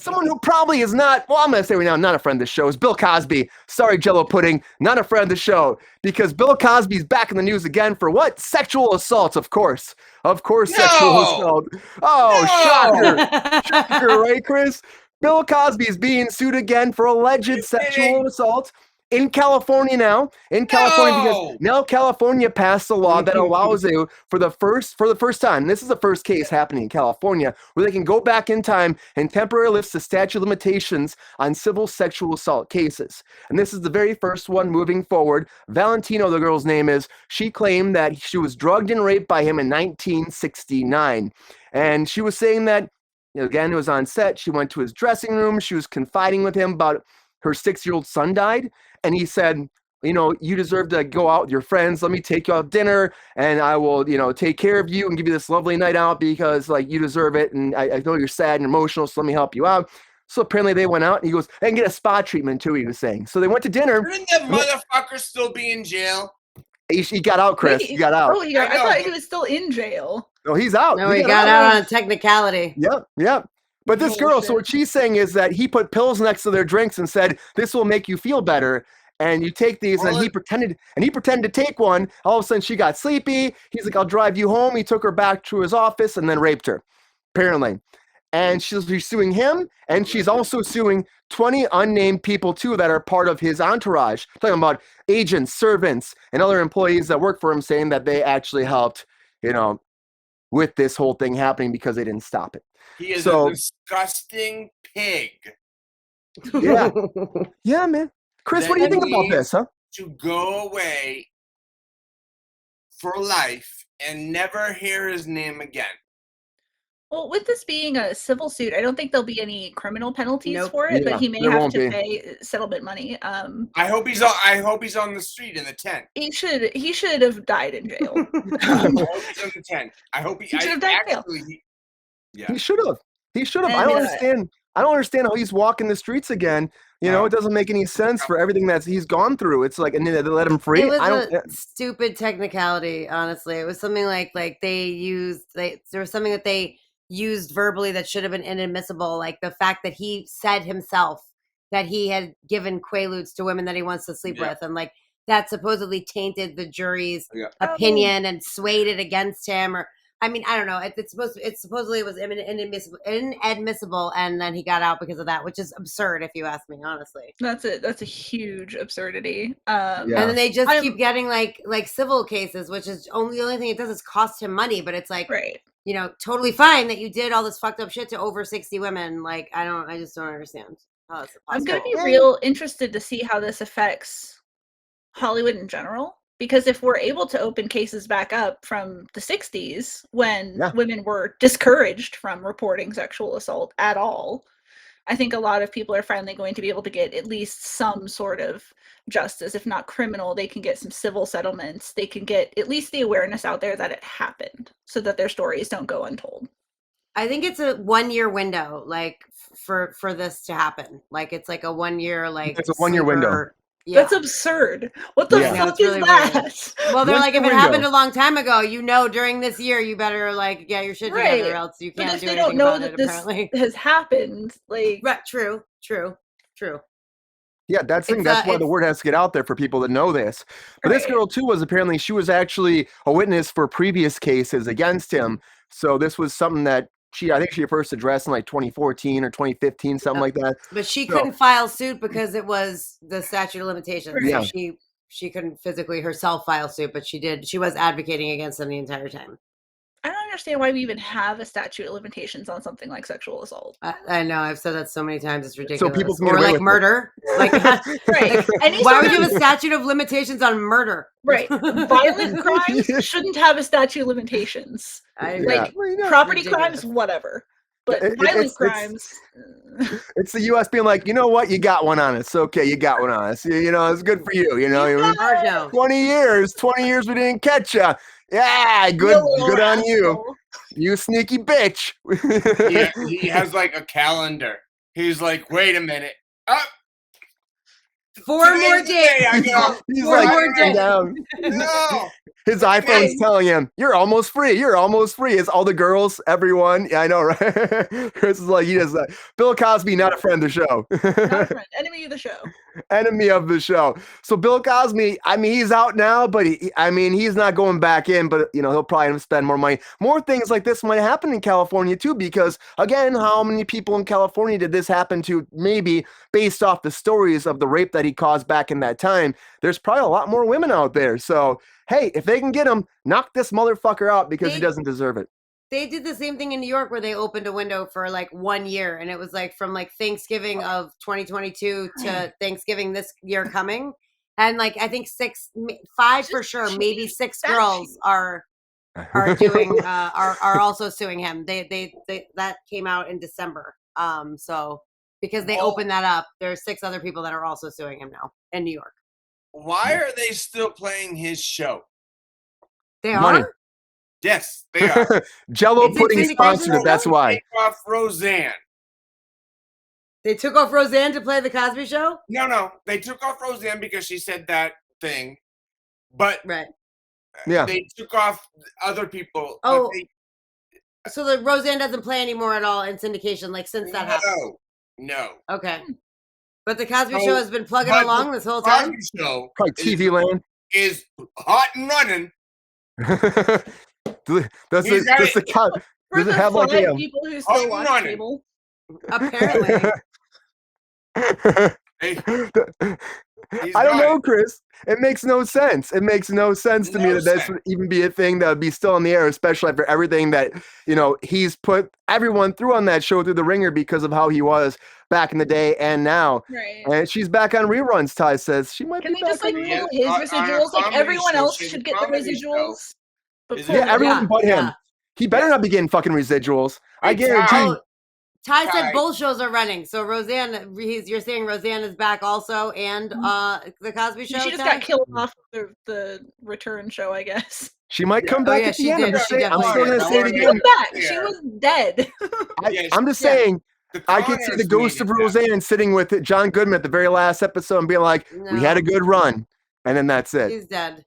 someone who probably is not, well, I'm going to say right now, not a friend of the show, is Bill Cosby. Sorry, Jello Pudding, not a friend of the show, because Bill Cosby's back in the news again for what? Sexual assaults, of course. Of course, sexual assault. Oh, shocker, right, Chris? Bill Cosby is being sued again for alleged sexual assault in California now. In California, because now California passed a law that allows you for the first time. This is the first case happening in California where they can go back in time and temporarily lift the statute of limitations on civil sexual assault cases. And this is the very first one moving forward. Valentino, the girl's name is. She claimed that she was drugged and raped by him in 1969, and she was saying that. Again, it was on set. She went to his dressing room. She was confiding with him about her 6-year-old son died. And he said, you deserve to go out with your friends. Let me take you out to dinner and I will, take care of you and give you this lovely night out because you deserve it. And I know you're sad and emotional, so let me help you out. So apparently they went out and he goes, and get a spa treatment too, he was saying. So they went to dinner. Shouldn't that motherfucker still be in jail? He got out, Chris. He got out. Oh, I thought he was still in jail. No, he's out. No, he got out on a technicality. Yep. But this girl, so what she's saying is that he put pills next to their drinks and said, this will make you feel better. And you take these, and he pretended to take one. All of a sudden, she got sleepy. He's like, I'll drive you home. He took her back to his office and then raped her, apparently. And she's suing him, and she's also suing 20 unnamed people, too, that are part of his entourage. Talking about agents, servants, and other employees that work for him, saying that they actually helped, with this whole thing happening because they didn't stop it. He is a disgusting pig. Yeah. Yeah, man. Chris, what do you think about this, huh? To go away for life and never hear his name again. Well, with this being a civil suit, I don't think there'll be any criminal penalties for it, but he may have to pay settlement money. I hope he's on the street in the tent. He should have died in jail. I hope he's in the tent. I hope he should have died in jail. He should have. I don't understand how he's walking the streets again. It doesn't make any sense for everything that he's gone through. It's like, and they let him free. It was a stupid technicality, honestly. It was something like there was something that they used verbally that should have been inadmissible, like the fact that he said himself that he had given quaaludes to women that he wants to sleep with, and that supposedly tainted the jury's opinion and swayed it against him. Or I don't know. It supposedly was inadmissible, and then he got out because of that, which is absurd if you ask me, honestly. That's a huge absurdity. And then they just keep getting like civil cases, which is the only thing it does is cost him money, but it's like right. Totally fine that you did all this fucked up shit to over 60 women. I just don't understand how that's possible. I'm going to be real interested to see how this affects Hollywood in general, because if we're able to open cases back up from the 60s when women were discouraged from reporting sexual assault at all, I think a lot of people are finally going to be able to get at least some sort of justice. If not criminal, they can get some civil settlements. They can get at least the awareness out there that it happened so that their stories don't go untold. I think it's a 1-year window, for this to happen. It's like a 1 year, it's a 1 year window. Yeah. That's absurd. What the fuck is that? Weird. Well, they're like, if it happened a long time ago, during this year, you better get your shit together, or else you can't do anything about it. But if they don't know that this has happened, true. Yeah, that's why the word has to get out there for people that know this. But this girl too she was actually a witness for previous cases against him. So this was something that I think she first addressed in 2014 or 2015, something like that. But she couldn't file suit because it was the statute of limitations. Yeah. So she couldn't physically herself file suit, but she did. She was advocating against them the entire time. I don't understand why we even have a statute of limitations on something like sexual assault. I know. I've said that so many times. It's ridiculous. So people can or murder. Right. Why would you have a statute of limitations on murder? Right. Violent crimes shouldn't have a statute of limitations. Property crimes, whatever. But violent crimes. It's the U.S. being like, you know what? You got one on us. Okay, you got one on us. It's good for you. 20 years we didn't catch you. Yeah, good on you. You sneaky bitch. He has a calendar. He's like, wait a minute. 4 more Today's the day I days. go, He's Four like more sitting days. down. no. His iPhone's telling him, "You're almost free. You're almost free." It's all the girls, everyone. Yeah, I know, right? Chris is like, he does that. Bill Cosby, not a friend of the show. Not a friend, enemy of the show. Enemy of the show. So Bill Cosby, I mean, he's out now, but he's not going back in. But he'll probably spend more money. More things like this might happen in California too, because again, how many people in California did this happen to? Maybe based off the stories of the rape that he caused back in that time, there's probably a lot more women out there. So hey, if they can get him, knock this motherfucker out because he doesn't deserve it. They did the same thing in New York where they opened a window for like 1 year, and it was like from like Thanksgiving of 2022 to Thanksgiving this year coming, and like I think 5 for sure, maybe 6 girls are doing are also suing him. They that came out in December. So because they opened that up, there's 6 other people that are also suing him now in New York. Why are they still playing his show? They Money. are? Yes, they are. Jello It's pudding in sponsored it. That's why. Take off Roseanne. They took off Roseanne to play the Cosby Show? No. They took off Roseanne because she said that thing. But Right. Yeah. they took off other people. Oh, so the Roseanne doesn't play anymore at all in syndication, like since that happened? No. Okay. But the Cosby No, Show has been plugging but along this whole time? Cosby Show Probably TV land. is hot and running. Does it have like a people who still watch running. cable? Apparently. Hey, I don't know, Chris. It makes no sense. It makes no sense to me that this would even be a thing that would be still in the air, especially after everything that he's put everyone through on that show through the ringer because of how he was back in the day and now. Right. And she's back on reruns. Ty says she might Can be they just back like on pull reruns. his on a residuals? Like comedy everyone show, else she's should a get the comedy show. residuals. But Is pull it- Yeah, everyone Yeah, but him. yeah. He better not be getting fucking residuals. I Hey, guarantee. Oh, Ty said Ty. both shows are running. So Roseanne, you're saying Roseanne is back also, and the Cosby Show. she just Ty? got killed off the return show, I guess. She might come Oh, back yeah, at the she end. did. I'm just She saying. I'm still definitely gonna did. say it Don't again. Come back. She Yeah. was dead. I'm just saying. The I could see the Connors ghost of needed that. Roseanne sitting with John Goodman at the very last episode and being like, "We had a good run," and then that's it. She's dead.